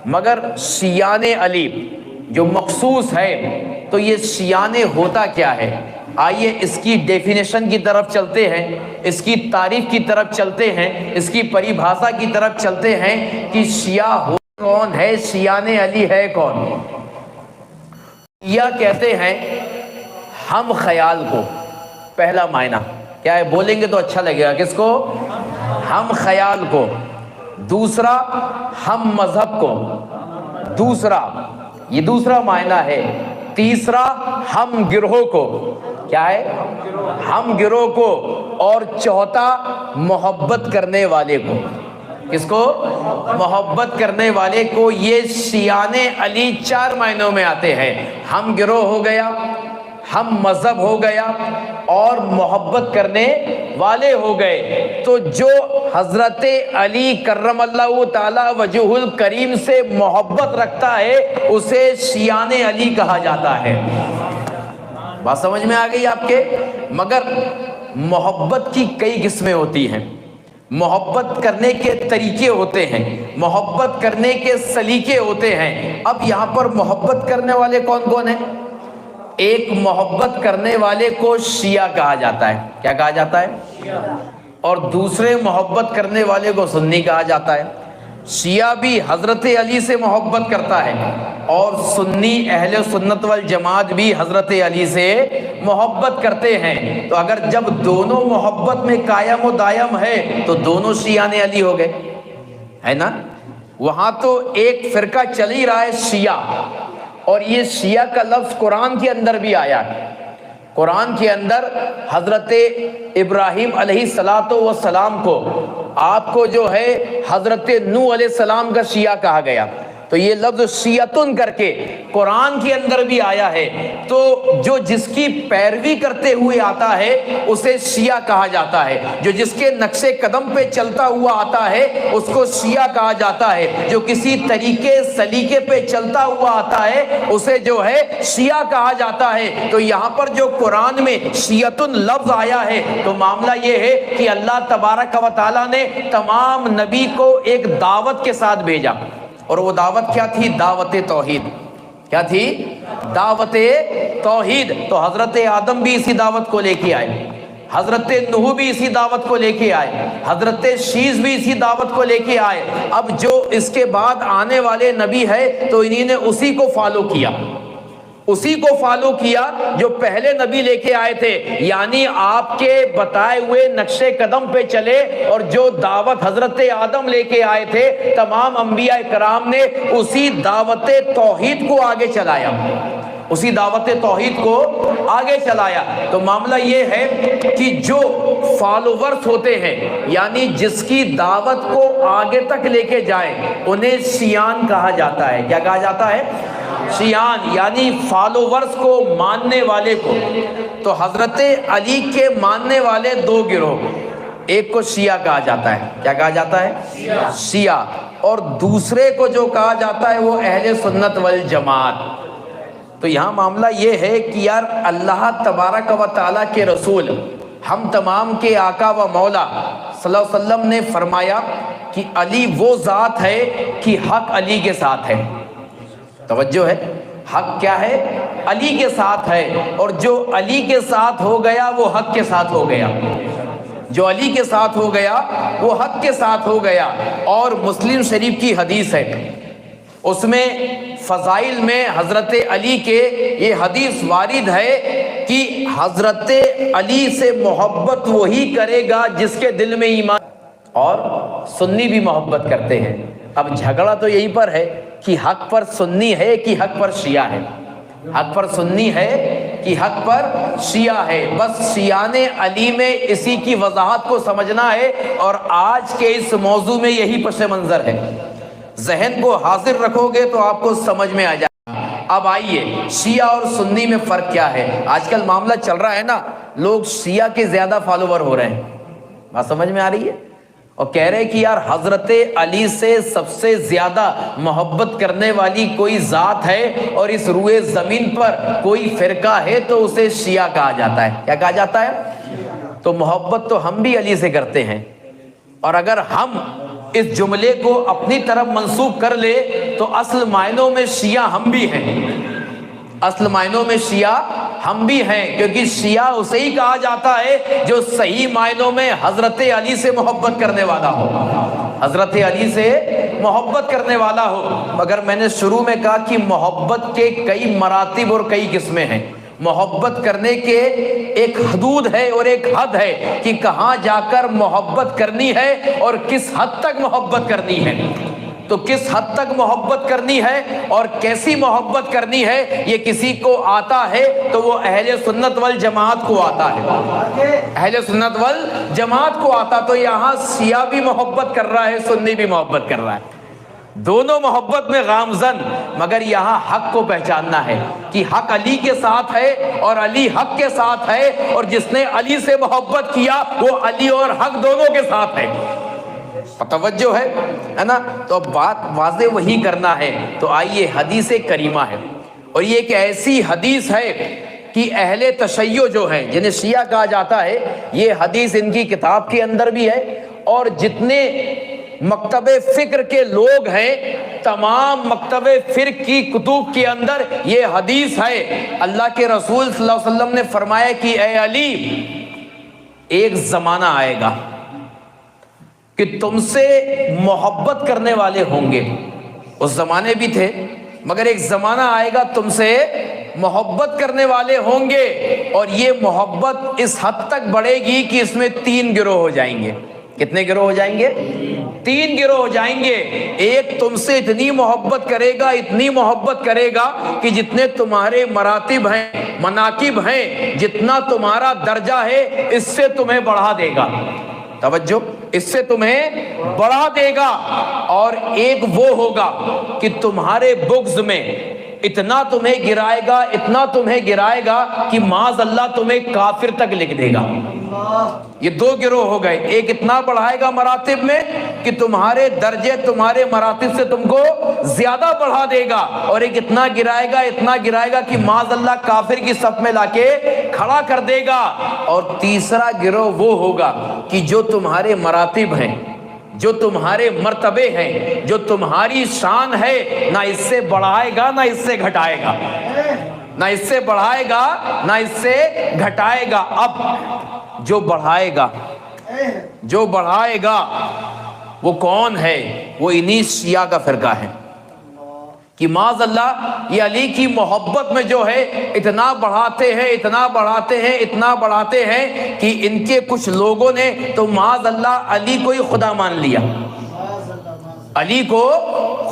مگر شیعان علی جو مخصوص ہے، تو یہ شیعان ہوتا کیا ہے؟ آئیے اس کی ڈیفینیشن کی طرف چلتے ہیں، اس کی تعریف کی طرف چلتے ہیں، اس کی پریبھاشا کی طرف چلتے ہیں کہ شیعہ ہو کون ہے، شیعان علی ہے کون؟ شیعہ کہتے ہیں ہم خیال کو، پہلا معنی کیا ہے بولیں گے تو اچھا لگے گا، کس کو؟ ہم خیال کو۔ دوسرا ہم مذہب کو، دوسرا یہ دوسرا معنی ہے۔ تیسرا ہم گروہ کو، کیا ہے؟ ہم گروہ کو۔ اور چوتھا محبت کرنے والے کو، کس کو؟ محبت کرنے والے کو۔ یہ شیعان علی چار معنوں میں آتے ہیں، ہم گروہ ہو گیا، ہم مذہب ہو گیا، اور محبت کرنے والے ہو گئے۔ تو جو حضرت علی کرم اللہ تعالی وجہ الکریم سے محبت رکھتا ہے اسے شیعان علی کہا جاتا ہے۔ بات سمجھ میں آ گئی آپ کے؟ مگر محبت کی کئی قسمیں ہوتی ہیں، محبت کرنے کے طریقے ہوتے ہیں، محبت کرنے کے سلیقے ہوتے ہیں۔ اب یہاں پر محبت کرنے والے کون کون ہیں؟ ایک محبت کرنے والے کو شیعہ کہا جاتا ہے، کیا کہا جاتا ہے؟ اور دوسرے محبت کرنے والے کو سنی کہا جاتا ہے۔ شیعہ بھی حضرت علی سے محبت کرتا ہے، اور سنی اہل سنت والجماعت بھی حضرت علی سے محبت کرتے ہیں۔ تو اگر جب دونوں محبت میں قائم و دائم ہے تو دونوں شیعان علی ہو گئے، ہے نا؟ وہاں تو ایک فرقہ چل ہی رہا ہے شیعہ، اور یہ شیعہ کا لفظ قرآن کے اندر بھی آیا ہے۔ قرآن کے اندر حضرت ابراہیم علیہ السلام کو، آپ کو جو ہے حضرت نوح علیہ السلام کا شیعہ کہا گیا۔ تو یہ لفظ شیعتن کر کے قرآن کے اندر بھی آیا ہے۔ تو جو جس کی پیروی کرتے ہوئے آتا ہے اسے شیعہ کہا جاتا ہے، جو جس کے نقش قدم پہ چلتا ہوا آتا ہے اس کو شیعہ کہا جاتا ہے، جو کسی طریقے سلیقے پہ چلتا ہوا آتا ہے اسے جو ہے شیعہ کہا جاتا ہے۔ تو یہاں پر جو قرآن میں شیعتن لفظ آیا ہے تو معاملہ یہ ہے کہ اللہ تبارک و تعالیٰ نے تمام نبی کو ایک دعوت کے ساتھ بھیجا، اور وہ دعوت کیا تھی؟ دعوت توحید۔ کیا تھی؟ دعوت توحید۔ تو حضرت آدم بھی اسی دعوت کو لے کے آئے، حضرت نوح بھی اسی دعوت کو لے کے آئے، حضرت شیس بھی اسی دعوت کو لے کے آئے۔ اب جو اس کے بعد آنے والے نبی ہے تو انہی نے اسی کو فالو کیا، اسی کو فالو کیا جو پہلے نبی لے کے آئے تھے، یعنی آپ کے بتائے ہوئے نقش قدم پہ چلے، اور جو دعوت حضرت آدم لے کے آئے تھے تمام انبیاء کرام نے اسی دعوت توحید کو آگے چلایا، اسی دعوت توحید کو آگے چلایا۔ تو معاملہ یہ ہے کہ جو فالوورز ہوتے ہیں، یعنی جس کی دعوت کو آگے تک لے کے جائیں، انہیں شیعان کہا جاتا ہے۔ کیا کہا جاتا ہے؟ شیعان، یعنی فالوورز کو، ماننے والے کو۔ تو حضرت علی کے ماننے والے دو گروہ، ایک کو شیعہ کہا جاتا ہے، کیا کہا جاتا ہے؟ شیعہ۔ اور دوسرے کو جو کہا جاتا ہے وہ اہل سنت والجماعت۔ تو یہاں معاملہ یہ ہے کہ یار اللہ تبارک و تعالیٰ کے رسول، ہم تمام کے آقا و مولا صلی اللہ علیہ وسلم نے فرمایا کہ علی وہ ذات ہے کہ حق علی کے ساتھ ہے۔ توجہ ہے، حق کیا ہے؟ علی کے ساتھ ہے، اور جو علی کے ساتھ ہو گیا وہ حق کے ساتھ ہو گیا، جو علی کے ساتھ ہو گیا وہ حق کے ساتھ ہو گیا۔ اور مسلم شریف کی حدیث ہے، اس میں فضائل میں حضرت علی کے یہ حدیث وارد ہے کہ حضرت علی سے محبت وہی کرے گا جس کے دل میں ایمان، اور سنی بھی محبت کرتے ہیں۔ اب جھگڑا تو یہیں پر ہے کہ حق پر سنی ہے کہ حق پر شیعہ ہے، حق پر سنی ہے کہ حق پر شیعہ ہے۔ بس شیعان علی میں اسی کی وضاحت کو سمجھنا ہے، اور آج کے اس موضوع میں یہی پس منظر ہے۔ ذہن کو حاضر رکھو گے تو آپ کو سمجھ میں آ جائے۔ اب آئیے شیعہ اور سنی میں فرق کیا ہے۔ آج کل معاملہ چل رہا ہے نا، لوگ شیعہ کے زیادہ فالوور ہو رہے ہیں، بات سمجھ میں آ رہی ہے، اور کہہ رہے کہ یار حضرت علی سے سب سے زیادہ محبت کرنے والی کوئی ذات ہے اور اس روئے زمین پر کوئی فرقہ ہے تو اسے شیعہ کہا جاتا ہے۔ کیا کہا جاتا ہے؟ تو محبت تو ہم بھی علی سے کرتے ہیں، اور اگر ہم اس جملے کو اپنی طرف منسوب کر لے تو اصل معنوں میں شیعہ ہم بھی ہیں، اصل معنوں میں شیعہ ہم بھی ہیں، کیونکہ شیعہ اسے ہی کہا جاتا ہے جو صحیح معنوں میں حضرت علی سے محبت کرنے والا ہو، حضرت علی سے محبت کرنے والا ہو۔ مگر میں نے شروع میں کہا کہ محبت کے کئی مراتب اور کئی قسمیں ہیں، محبت کرنے کے ایک حدود ہے اور ایک حد ہے کہ کہاں جا کر محبت کرنی ہے اور کس حد تک محبت کرنی ہے۔ تو کس حد تک محبت کرنی ہے اور کیسی محبت کرنی ہے یہ کسی کو آتا ہے تو وہ اہل سنت والجماعت کو آتا ہے، اہل سنت والجماعت کو آتا۔ تو یہاں شیعہ بھی محبت کر رہا ہے، سنی بھی محبت کر رہا ہے، دونوں محبت میں گامزن، مگر یہاں حق کو پہچاننا ہے کہ حق علی کے ساتھ ہے اور علی حق کے ساتھ ہے، اور جس نے علی سے محبت کیا وہ علی اور حق دونوں کے ساتھ ہے۔ توجہ ہے نا؟ تو اب بات واضح وہی کرنا ہے۔ تو آئیے، حدیث کریمہ ہے، اور یہ ایک ایسی حدیث ہے کہ اہل تشیع جو ہیں، جنہیں شیعہ کہا جاتا ہے، یہ حدیث ان کی کتاب کے اندر بھی ہے، اور جتنے مکتب فکر کے لوگ ہیں تمام مکتب فکر کی کتب کے اندر یہ حدیث ہے۔ اللہ کے رسول صلی اللہ علیہ وسلم نے فرمایا کہ اے علی، ایک زمانہ آئے گا کہ تم سے محبت کرنے والے ہوں گے، اس زمانے بھی تھے، مگر ایک زمانہ آئے گا تم سے محبت کرنے والے ہوں گے، اور یہ محبت اس حد تک بڑھے گی کہ اس میں 3 گروہ ہو جائیں گے۔ کتنے گروہ ہو جائیں گے؟ 3 گروہ ہو جائیں گے۔ ایک تم سے اتنی محبت کرے گا، اتنی محبت کرے گا کہ جتنے تمہارے مراتب ہیں، مناقب ہیں، جتنا تمہارا درجہ ہے اس سے تمہیں بڑھا دے گا۔ توجہ، اس سے تمہیں بڑھا دے گا۔ اور ایک وہ ہوگا کہ تمہارے بغض میں اتنا تمہیں گرائے گا، اتنا تمہیں گرائے گا کہ معاذ اللہ تمہیں کافر تک لکھ دے گا۔ یہ 2 گروہ ہو گئے، ایک اتنا بڑھائے گا مراتب میں کہ تمہارے درجے تمہارے مراتب سے تم کو زیادہ بڑھا دے گا، اور ایک اتنا گرائے گا کہ معاذ اللہ کافر کی صف میں لا کے کھڑا کر دے گا۔ اور تیسرا گروہ وہ ہوگا کہ جو تمہارے مراتب ہیں، جو تمہارے مرتبے ہیں، جو تمہاری شان ہے، نہ اس سے بڑھائے گا نہ اس سے گھٹائے گا، نہ اس سے بڑھائے گا نہ اس سے گھٹائے گا۔ اب جو بڑھائے گا وہ کون ہے؟ وہ انہی شیعہ کا فرقہ ہے کہ معاذ اللہ یہ علی کی محبت میں جو ہے اتنا بڑھاتے ہیں کہ ان کے کچھ لوگوں نے تو معاذ اللہ علی کو ہی خدا مان لیا، علی کو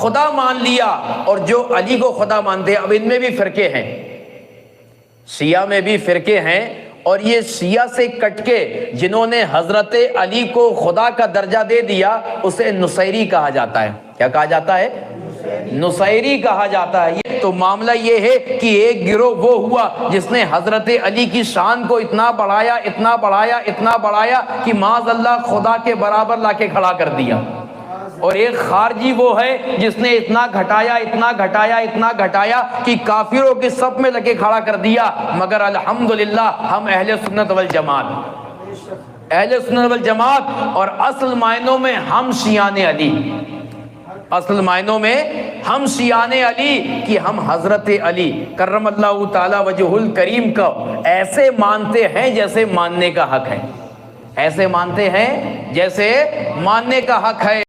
خدا مان لیا۔ اور جو علی کو خدا مانتے ہیں، اب ان میں بھی فرقے ہیں، شیعہ میں بھی فرقے ہیں، اور یہ شیعہ سے کٹ کے جنہوں نے حضرت علی کو خدا کا درجہ دے دیا اسے نصیری کہا جاتا ہے۔ کیا کہا جاتا ہے؟ نصیری کہا جاتا ہے۔ تو معاملہ یہ ہے کہ ایک گروہ وہ ہوا جس نے حضرت علی کی شان کو اتنا بڑھایا کہ معاذ اللہ خدا کے برابر لا کے کھڑا کر دیا، اور ایک خارجی وہ ہے جس نے اتنا گھٹایا کہ کافروں کی صف میں لگے کھڑا کر دیا۔ مگر الحمدللہ ہم اہل سنت والجماعت اور اصل معنوں میں ہم شیعان علی، اصل معنوں میں ہم شیعان علی کہ ہم حضرت علی کرم اللہ تعالی وجہ الکریم کو ایسے مانتے ہیں جیسے ماننے کا حق ہے، ایسے مانتے ہیں جیسے ماننے کا حق ہے۔